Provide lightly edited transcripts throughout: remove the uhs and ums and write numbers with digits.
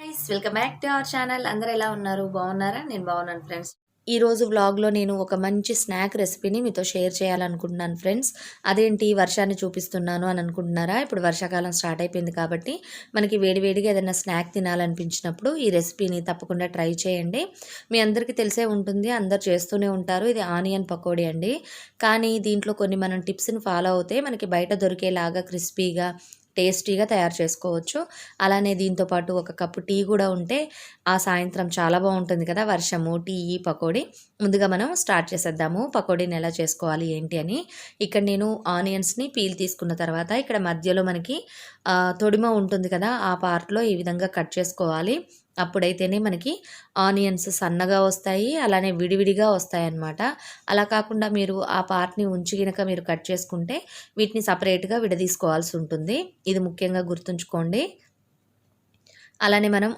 Guys, welcome back to our channel. అందరూ ఎలా ఉన్నారు? బాగున్నారా? నేను బాగున్నాను ఫ్రెండ్స్. ఈ రోజు వ్లాగ్లో నేను ఒక మంచి స్నాక్ రెసిపీని మీతో షేర్ చేయాలనుకుంటున్నాను ఫ్రెండ్స్. అదేంటి వర్షాన్ని చూపిస్తున్నాను అని అనుకుంటున్నారా? ఇప్పుడు వర్షాకాలం స్టార్ట్ అయిపోయింది కాబట్టి మనకి వేడివేడిగా ఏదైనా స్నాక్ తినాలనిపించినప్పుడు ఈ రెసిపీని తప్పకుండా ట్రై చేయండి. మీ అందరికీ తెలిసే ఉంటుంది, అందరు చేస్తూనే ఉంటారు. ఇది ఆనియన్ పకోడీ అండి. కానీ దీంట్లో కొన్ని మనం టిప్స్ని ఫాలో అవుతే మనకి బయట దొరికేలాగా క్రిస్పీగా టేస్టీగా తయారు చేసుకోవచ్చు. అలానే దీంతో పాటు ఒక కప్పు టీ కూడా ఉంటే ఆ సాయంత్రం చాలా బాగుంటుంది కదా! వర్షము, టీ, పకోడీ. ముందుగా మనం స్టార్ట్ చేసేద్దాము. పకోడీని ఎలా చేసుకోవాలి ఏంటి అని. ఇక్కడ నేను ఆనియన్స్‌ని పీల్ తీసుకున్న తర్వాత ఇక్కడ మధ్యలో మనకి తొడిమ ఉంటుంది కదా! ఆ పార్ట్‌లో ఈ విధంగా కట్ చేసుకోవాలి. అప్పుడైతేనే మనకి ఆనియన్స్ సన్నగా వస్తాయి. అలానే విడివిడిగా వస్తాయన్నమాట. అలా కాకుండా మీరు ఆ పార్ట్‌ని ఉంచి గనక మీరు కట్ చేసుకుంటే వీటిని సెపరేట్‌గా విడదీసుకోవాల్సి ఉంటుంది. ఇది ముఖ్యంగా గుర్తుంచుకోండి. అలానే మనం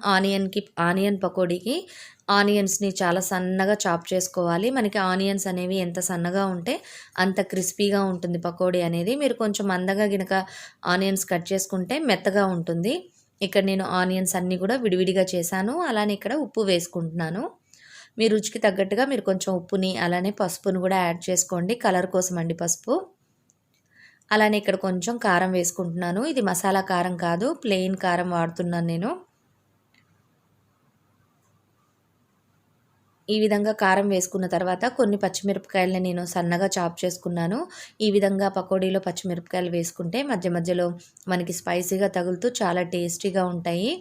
ఆనియన్ పకోడీకి ఆనియన్స్‌ని చాలా సన్నగా చాప్ చేసుకోవాలి. మనకి ఆనియన్స్ అనేవి ఎంత సన్నగా ఉంటే అంత క్రిస్పీగా ఉంటుంది పకోడీ అనేది. మీరు కొంచెం మందంగా గనక ఆనియన్స్ కట్ చేసుకుంటే మెత్తగా ఉంటుంది. ఇక్కడ నేను ఆనియన్స్ అన్నీ కూడా విడివిడిగా చేశాను. అలానే ఇక్కడ ఉప్పు వేసుకుంటున్నాను. మీ రుచికి తగ్గట్టుగా మీరు కొంచెం ఉప్పుని అలానే పసుపుని కూడా యాడ్ చేసుకోండి. కలర్ కోసం అండి పసుపు. అలానే ఇక్కడ కొంచెం కారం వేసుకుంటున్నాను. ఇది మసాలా కారం కాదు, ప్లెయిన్ కారం వాడుతున్నాను నేను. ఈ విధంగా కారం వేసుకున్న తర్వాత కొన్ని పచ్చిమిరపకాయలని నేను సన్నగా చాప్ చేసుకున్నాను. ఈ విధంగా పకోడీలో పచ్చిమిరపకాయలు వేసుకుంటే మధ్య మధ్యలో మనకి స్పైసీగా తగులుతూ చాలా టేస్టీగా ఉంటాయి.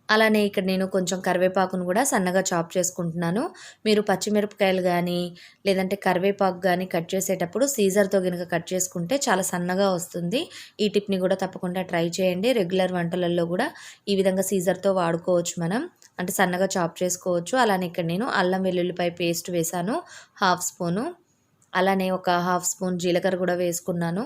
అలానే ఇక్కడ నేను కొంచెం కరివేపాకును కూడా సన్నగా చాప్ చేసుకుంటున్నాను. మీరు పచ్చిమిరపకాయలు గానీ, లేదంటే కరివేపాకు గానీ కట్ చేసేటప్పుడు సీజర్‌తో గనుక కట్ చేసుకుంటే చాలా సన్నగా వస్తుంది. ఈ టిప్‌ని కూడా తప్పకుండా ట్రై చేయండి. రెగ్యులర్ వంటలలో కూడా ఈ విధంగా సీజర్‌తో వాడుకోవచ్చు మనం. అంటే సన్నగా చాప్ చేసుకోవచ్చు. అలానే ఇక్కడ నేను అల్లం వెల్లుల్లిపాయ పేస్ట్ వేశాను, హాఫ్ స్పూను. అలానే ఒక హాఫ్ స్పూన్ జీలకర్ర కూడా వేసుకున్నాను.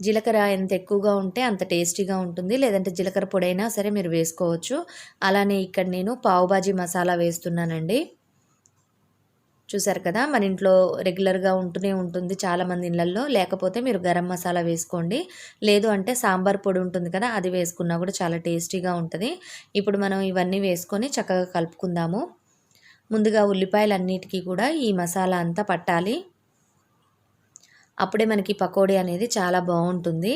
జీలకర్ర ఎంత ఎక్కువగా ఉంటే అంత టేస్టీగా ఉంటుంది. లేదంటే జీలకర్ర పొడైనా సరే మీరు వేసుకోవచ్చు. అలానే ఇక్కడ నేను పావు బాజీ మసాలా వేస్తున్నానండి. చూసారు కదా! మన ఇంట్లో రెగ్యులర్‌గా ఉంటూనే ఉంటుంది చాలామంది ఇళ్లల్లో. లేకపోతే మీరు గరం మసాలా వేసుకోండి. లేదు అంటే సాంబార్ పొడి ఉంటుంది కదా! అది వేసుకున్నా కూడా చాలా టేస్టీగా ఉంటది. ఇప్పుడు మనం ఇవన్నీ వేసుకొని చక్కగా కలుపుకుందాము. ముందుగా ఉల్లిపాయలన్నిటికి కూడా ఈ మసాలా అంతా పట్టాలి. అప్పుడే మనకి పకోడీ అనేది చాలా బావుంటుంది.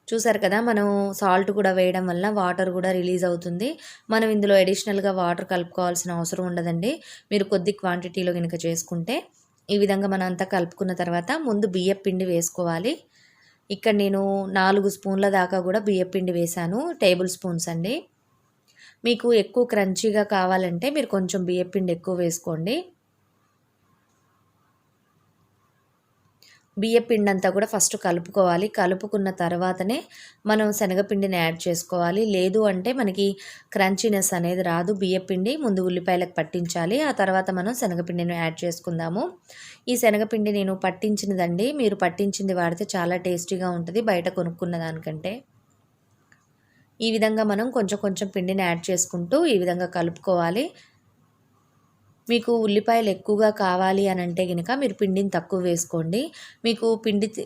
చూసారు కదా! మనం సాల్ట్ కూడా వేయడం వల్ల వాటర్ కూడా రిలీజ్ అవుతుంది. మనం ఇందులో అడిషనల్‌గా వాటర్ కలుపుకోవాల్సిన అవసరం ఉండదండి. మీరు కొద్ది క్వాంటిటీలో గనుక చేసుకుంటే. ఈ విధంగా మనం అంతా కలుపుకున్న తర్వాత ముందు బియ్యపు పిండి వేసుకోవాలి. ఇక్కడ నేను 4 స్పూన్ల దాకా కూడా బియ్యపు పిండి వేశాను. టేబుల్ స్పూన్స్ అండి. మీకు ఎక్కువ క్రంచీగా కావాలంటే మీరు కొంచెం బియ్యపు పిండి ఎక్కువ వేసుకోండి. బియ్యపిండంతా కూడా ఫస్ట్ కలుపుకోవాలి. కలుపుకున్న తర్వాతనే మనం శనగపిండిని యాడ్ చేసుకోవాలి. లేదు అంటే మనకి క్రంచీనెస్ అనేది రాదు. బియ్యపిండి ముందు ఉల్లిపాయలకు పట్టించాలి. ఆ తర్వాత మనం శనగపిండిని యాడ్ చేసుకుందాము. ఈ శనగపిండి నేను పట్టించినదండి. మీరు పట్టించింది వాడితే చాలా టేస్టీగా ఉంటది బయట కొనుక్కున్న దానికంటే. ఈ విధంగా మనం కొంచెం కొంచెం పిండిని యాడ్ చేసుకుంటూ ఈ విధంగా కలుపుకోవాలి. మీకు ఉల్లిపాయలు ఎక్కువగా కావాలి అని అంటే గనుక మీరు పిండిని తక్కువ వేసుకోండి. మీకు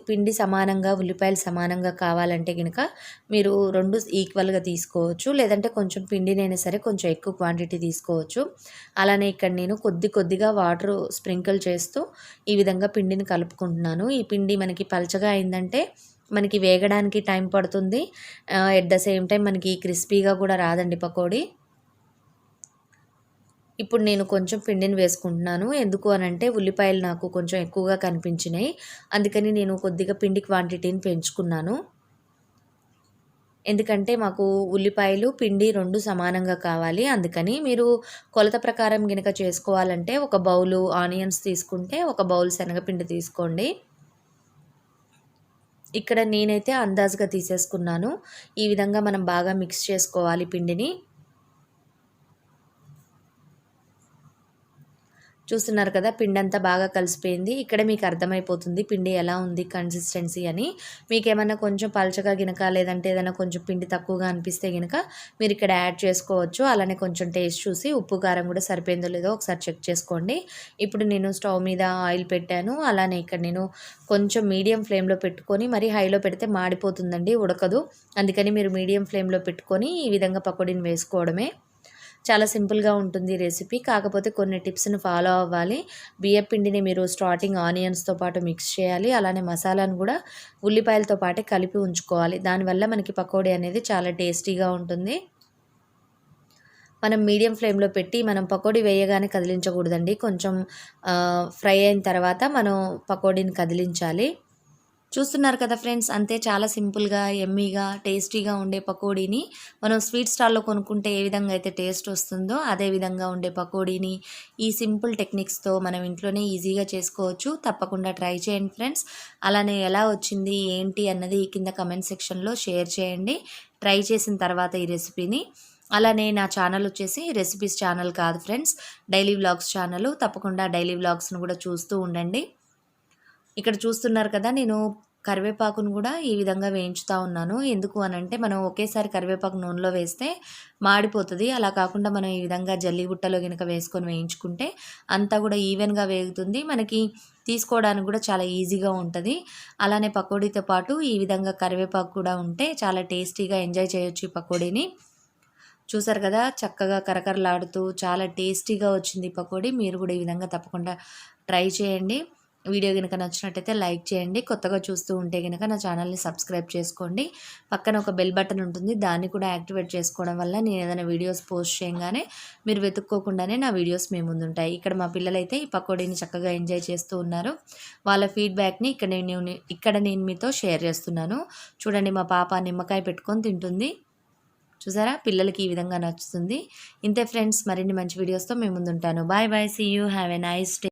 పిండి సమానంగా, ఉల్లిపాయలు సమానంగా కావాలంటే గనుక మీరు 2 ఈక్వల్‌గా తీసుకోవచ్చు. లేదంటే కొంచెం పిండినైనా సరే కొంచెం ఎక్కువ క్వాంటిటీ తీసుకోవచ్చు. అలానే ఇక్కడ నేను కొద్ది కొద్దిగా వాటర్ స్ప్రింకిల్ చేస్తూ ఈ విధంగా పిండిని కలుపుకుంటున్నాను. ఈ పిండి మనకి పలచగా అయిందంటే మనకి వేగడానికి టైం పడుతుంది. ఎట్ ద సేమ్ టైమ్ మనకి క్రిస్పీగా కూడా రాదండి పకోడీ. ఇప్పుడు నేను కొంచెం పిండిని వేసుకుంటున్నాను. ఎందుకు అనంటే ఉల్లిపాయలు నాకు కొంచెం ఎక్కువగా కనిపించినాయి. అందుకని నేను కొద్దిగా పిండి క్వాంటిటీని పెంచుకున్నాను. ఎందుకంటే మాకు ఉల్లిపాయలు, పిండి 2 సమానంగా కావాలి. అందుకని మీరు కొలత ప్రకారం గనక చేసుకోవాలంటే ఒక బౌలు ఆనియన్స్ తీసుకుంటే ఒక బౌల్ శనగపిండి తీసుకోండి. ఇక్కడ నేనైతే అందాజుగా తీసేసుకున్నాను. ఈ విధంగా మనం బాగా మిక్స్ చేసుకోవాలి పిండిని. చూస్తున్నారు కదా, పిండి అంతా బాగా కలిసిపోయింది. ఇక్కడ మీకు అర్థమైపోతుంది పిండి ఎలా ఉంది కన్సిస్టెన్సీ అని. మీకేమన్నా కొంచెం పలచగా గినక లేదంటే ఏదైనా కొంచెం పిండి తక్కువగా అనిపిస్తే గినక మీరు ఇక్కడ యాడ్ చేసుకోవచ్చు. అలానే కొంచెం టేస్ట్ చూసి ఉప్పు కారం కూడా సరిపోయిందో లేదో ఒకసారి చెక్ చేసుకోండి. ఇప్పుడు నేను స్టవ్ మీద ఆయిల్ పెట్టాను. అలానే ఇక్కడ నేను కొంచెం మీడియం ఫ్లేమ్లో పెట్టుకొని, మరి హైలో పెడితే మాడిపోతుందండి, ఉడకదు. అందుకని మీరు మీడియం ఫ్లేమ్లో పెట్టుకొని ఈ విధంగా పకోడీని వేసుకోవడమే. చాలా సింపుల్గా ఉంటుంది రెసిపీ. కాకపోతే కొన్ని టిప్స్ని ఫాలో అవ్వాలి. బియ్యం పిండిని మీరు స్టార్టింగ్ ఆనియన్స్తో పాటు మిక్స్ చేయాలి. అలానే మసాలాను కూడా ఉల్లిపాయలతో పాటే కలిపి ఉంచుకోవాలి. దానివల్ల మనకి పకోడీ అనేది చాలా టేస్టీగా ఉంటుంది. మనం మీడియం ఫ్లేమ్లో పెట్టి మనం పకోడీ వేయగానే కదిలించకూడదండి. కొంచెం ఫ్రై అయిన తర్వాత మనం పకోడీని కదిలించాలి. చూస్తున్నారు కదా ఫ్రెండ్స్, అంతే, చాలా సింపుల్గా యమ్మీగా టేస్టీగా ఉండే పకోడీని మనం స్వీట్ స్టాల్లో కొనుక్కుంటే ఏ విధంగా అయితే టేస్ట్ వస్తుందో అదే విధంగా ఉండే పకోడీని ఈ సింపుల్ టెక్నిక్స్తో మనం ఇంట్లోనే ఈజీగా చేసుకోవచ్చు. తప్పకుండా ట్రై చేయండి ఫ్రెండ్స్. అలానే ఎలా వచ్చింది ఏంటి అన్నది కింద కమెంట్ సెక్షన్లో షేర్ చేయండి ట్రై చేసిన తర్వాత ఈ రెసిపీని. అలానే నా ఛానల్ వచ్చేసి రెసిపీస్ ఛానల్ కాదు ఫ్రెండ్స్, డైలీ వ్లాగ్స్ ఛానల్. తప్పకుండా డైలీ వ్లాగ్స్ను కూడా చూస్తూ ఉండండి. ఇక్కడ చూస్తున్నారు కదా, నేను కరివేపాకును కూడా ఈ విధంగా వేయించుతూ ఉన్నాను. ఎందుకు అనంటే మనం ఒకేసారి కరివేపాకు నూనెలో వేస్తే మాడిపోతుంది. అలా కాకుండా మనం ఈ విధంగా జల్లి బుట్టలో కనుక వేసుకొని వేయించుకుంటే అంతా కూడా ఈవెన్గా వేగుతుంది. మనకి తీసుకోవడానికి కూడా చాలా ఈజీగా ఉంటుంది. అలానే పకోడీతో పాటు ఈ విధంగా కరివేపాకు కూడా ఉంటే చాలా టేస్టీగా ఎంజాయ్ చేయొచ్చు ఈ పకోడీని. చూసారు కదా, చక్కగా కరకరలాడుతూ చాలా టేస్టీగా వచ్చింది ఈ పకోడీ. మీరు కూడా ఈ విధంగా తప్పకుండా ట్రై చేయండి. వీడియో కనుక నచ్చినట్టయితే లైక్ చేయండి. కొత్తగా చూస్తూ ఉంటే కనుక నా ఛానల్ని సబ్స్క్రైబ్ చేసుకోండి. పక్కన ఒక బెల్ బటన్ ఉంటుంది, దాన్ని కూడా యాక్టివేట్ చేసుకోవడం వల్ల నేను ఏదైనా వీడియోస్ పోస్ట్ చేయగానే మీరు వెతుక్కోకుండానే నా వీడియోస్ మీ ముందు ఉంటాయి. ఇక్కడ మా పిల్లలైతే ఈ పకోడీని చక్కగా ఎంజాయ్ చేస్తూ ఉన్నారు. వాళ్ళ ఫీడ్బ్యాక్ని ఇక్కడ నేను మీతో షేర్ చేస్తున్నాను. చూడండి, మా పాప నిమ్మకాయ పెట్టుకొని తింటుంది. చూసారా, పిల్లలకి ఈ విధంగా నచ్చుతుంది. ఇంతే ఫ్రెండ్స్, మరిన్ని మంచి వీడియోస్తో మేము ముందుంటాను. Bye bye, see you, have a nice day.